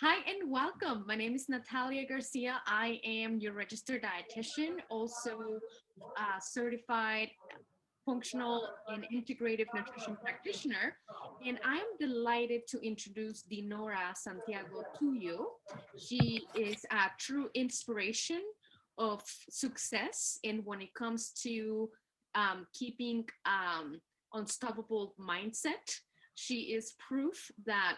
Hi and welcome. My name is Natalia Garcia. I am your registered dietitian, also certified functional and integrative nutrition practitioner. And I'm delighted to introduce Dinora Santiago to you. She is a true inspiration of success. And when it comes to keeping unstoppable mindset, she is proof that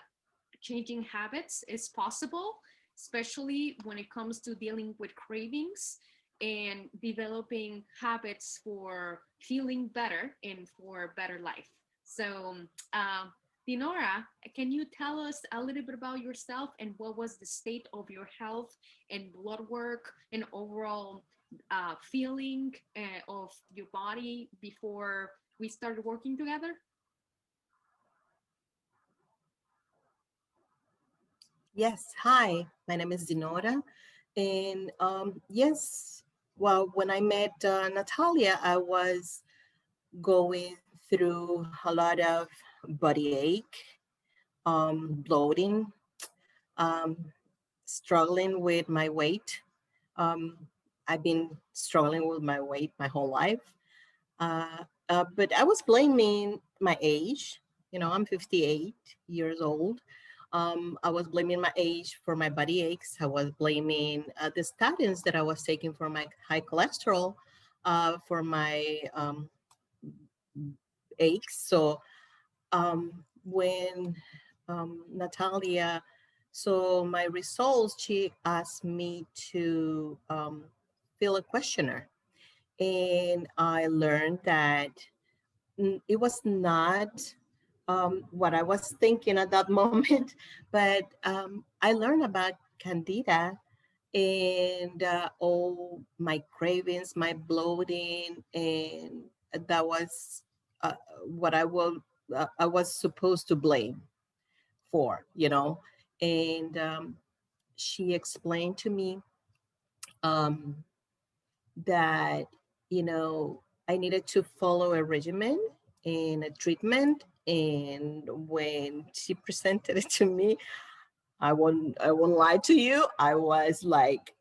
changing habits is possible, especially when it comes to dealing with cravings and developing habits for feeling better and for better life. So, um, Dinora, can you tell us a little bit about yourself and what was the state of your health and blood work and overall feeling of your body before we started working together? Yes, hi, my name is Dinora. And yes, well, when I met Natalia, I was going through a lot of body ache, bloating, um, struggling with my weight. Um, I've been struggling with my weight my whole life. But I was blaming my age. I'm 58 years old. I was blaming my age for my body aches. I was blaming the statins that I was taking for my high cholesterol, for my aches. So when Natalia saw my results, she asked me to fill a questionnaire. And I learned that it was not what I was thinking at that moment, but I learned about candida and all my cravings, my bloating, and that was what I was supposed to blame for. And she explained to me um, that I needed to follow a regimen and a treatment. And when she presented it to me, I won't lie to you, I was like,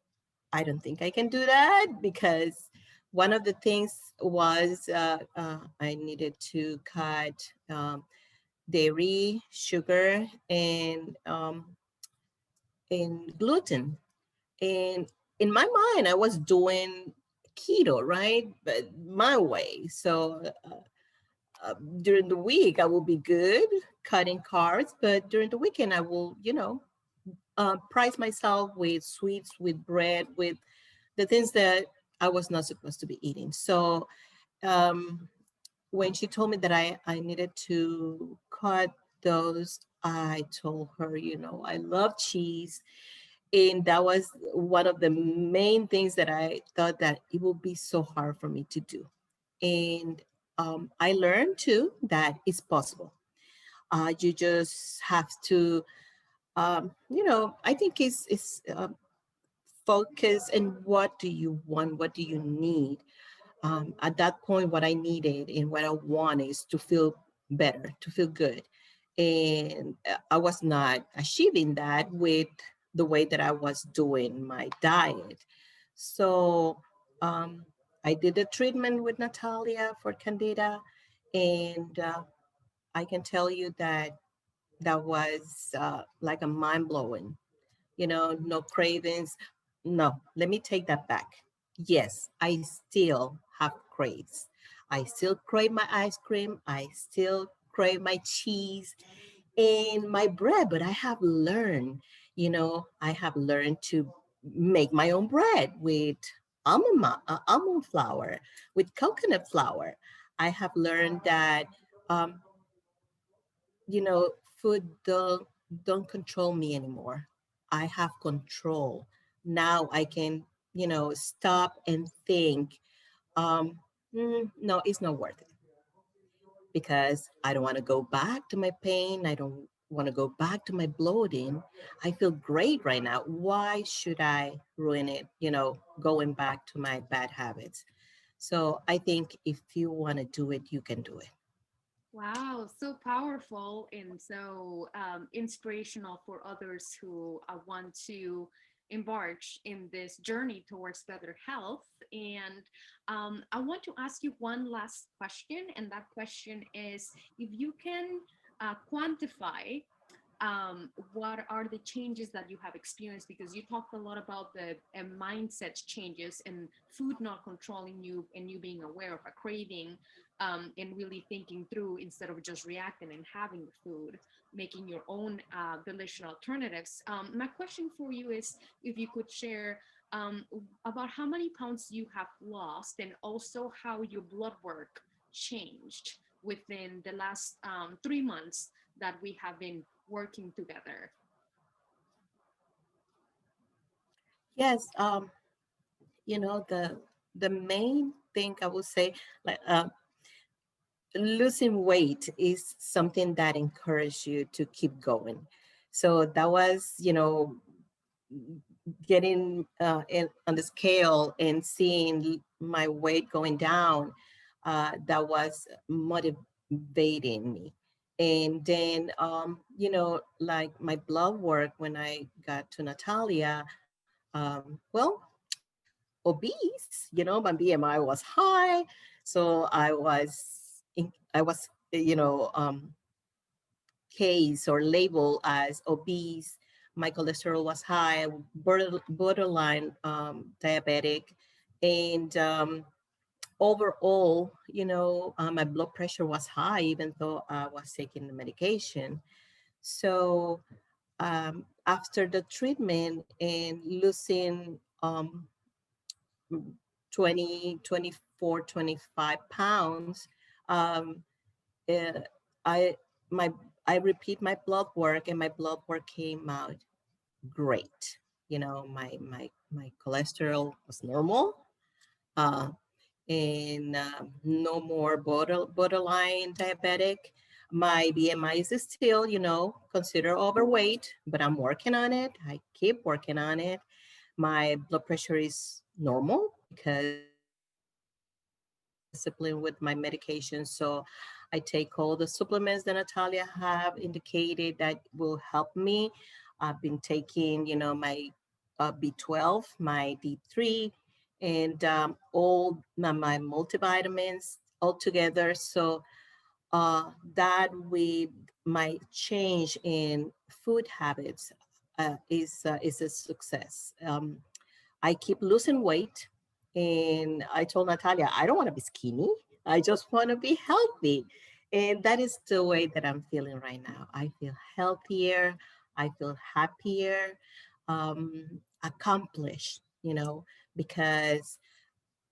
I don't think I can do that, because one of the things was I needed to cut dairy, sugar, and gluten. And in my mind, I was doing keto, right? But my way. So during the week, I will be good cutting carbs, but during the weekend, I will, price myself with sweets, with bread, with the things that I was not supposed to be eating. So um, when she told me that I needed to cut those, I told her, I love cheese. And that was one of the main things that I thought that it would be so hard for me to do. And I learned too that it's possible. You just have to, I think it's focus and what do you want, what do you need. At that point, what I needed and what I want is to feel better, to feel good. And I was not achieving that with the way that I was doing my diet. So um, I did a treatment with Natalia for Candida, and I can tell you that that was like a mind blowing. No cravings. No, let me take that back. Yes, I still have craves. I still crave my ice cream. I still crave my cheese and my bread, but I have learned to make my own bread with almond flour, with coconut flour. I have learned that, um, food don't control me anymore. I have control. Now I can, stop and think, no, it's not worth it, because I don't want to go back to my pain. I don't want to go back to my bloating. I feel great right now. Why should I ruin it, going back to my bad habits? So I think if you want to do it, you can do it. Wow, so powerful and so inspirational for others who want to embark in this journey towards better health. And I want to ask you one last question, and that question is if you can quantify what are the changes that you have experienced, because you talked a lot about the mindset changes and food not controlling you and you being aware of a craving, and really thinking through instead of just reacting and having the food, making your own delicious alternatives. My question for you is if you could share about how many pounds you have lost and also how your blood work changed within the last 3 months that we have been working together. Yes, the main thing I would say, like losing weight is something that encourages you to keep going. So that was, getting on the scale and seeing my weight going down, that was motivating me. And then, like my blood work when I got to Natalia, well, obese, my BMI was high. So I was, case or label as obese. My cholesterol was high, borderline diabetic, and overall, my blood pressure was high, even though I was taking the medication. So after the treatment and losing 20, 24, 25 pounds, um, uh, I my I repeat my blood work, and my blood work came out great. My cholesterol was normal, uh, and no more borderline diabetic. My BMI is still, consider overweight, but I'm working on it. I keep working on it. My blood pressure is normal because I'm disciplined with my medication. So I take all the supplements that Natalia have indicated that will help me. I've been taking, my B12, my D3, and all my multivitamins all together. So that with my change in food habits is a success. I keep losing weight. And I told Natalia, I don't want to be skinny. I just want to be healthy. And that is the way that I'm feeling right now. I feel healthier. I feel happier, accomplished, because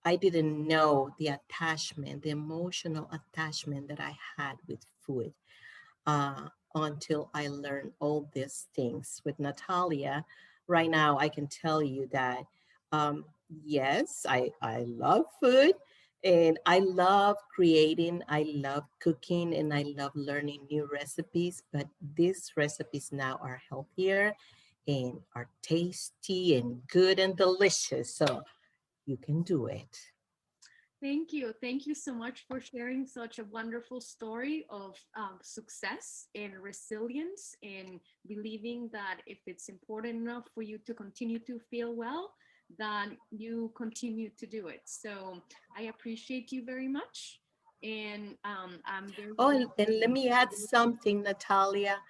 I didn't know the attachment, the emotional attachment that I had with food, until I learned all these things with Natalia. Right now, I can tell you that, um, yes, I love food, and I love creating, I love cooking, and I love learning new recipes. But these recipes now are healthier and are tasty and good and delicious. So you can do it. Thank you. Thank you so much for sharing such a wonderful story of success and resilience and believing that if it's important enough for you to continue to feel well, then you continue to do it. So I appreciate you very much. And I'm very Oh, glad and let me add something, Natalia,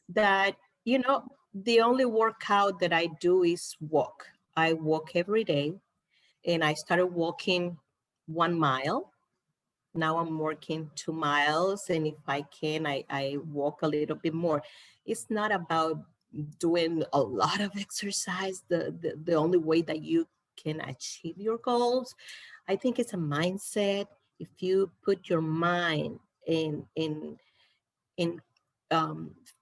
that, the only workout that I do is walk. I walk every day, and I started walking 1 mile. Now I'm working 2 miles. And if I can, I walk a little bit more. It's not about doing a lot of exercise. The only way that you can achieve your goals, I think it's a mindset. If you put your mind in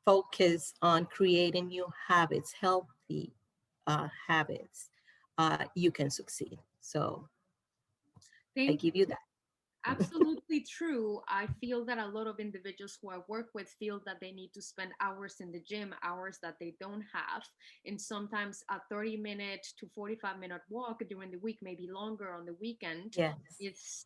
focus on creating new habits, healthy habits, you can succeed. So I thank give you that. absolutely true. I feel that a lot of individuals who I work with feel that they need to spend hours in the gym, hours that they don't have. And sometimes a 30-minute to 45-minute walk during the week, maybe longer on the weekend, Yes. is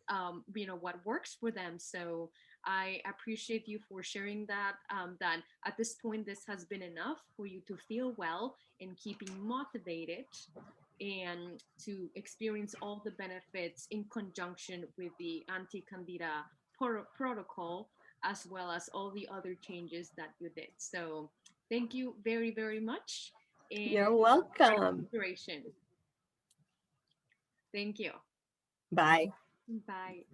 what works for them. So I appreciate you for sharing that. That at this point, this has been enough for you to feel well and keeping motivated and to experience all the benefits in conjunction with the anti-candida protocol, as well as all the other changes that you did. So thank you very, very much. And You're great welcome. inspiration. Thank you. Bye. Bye.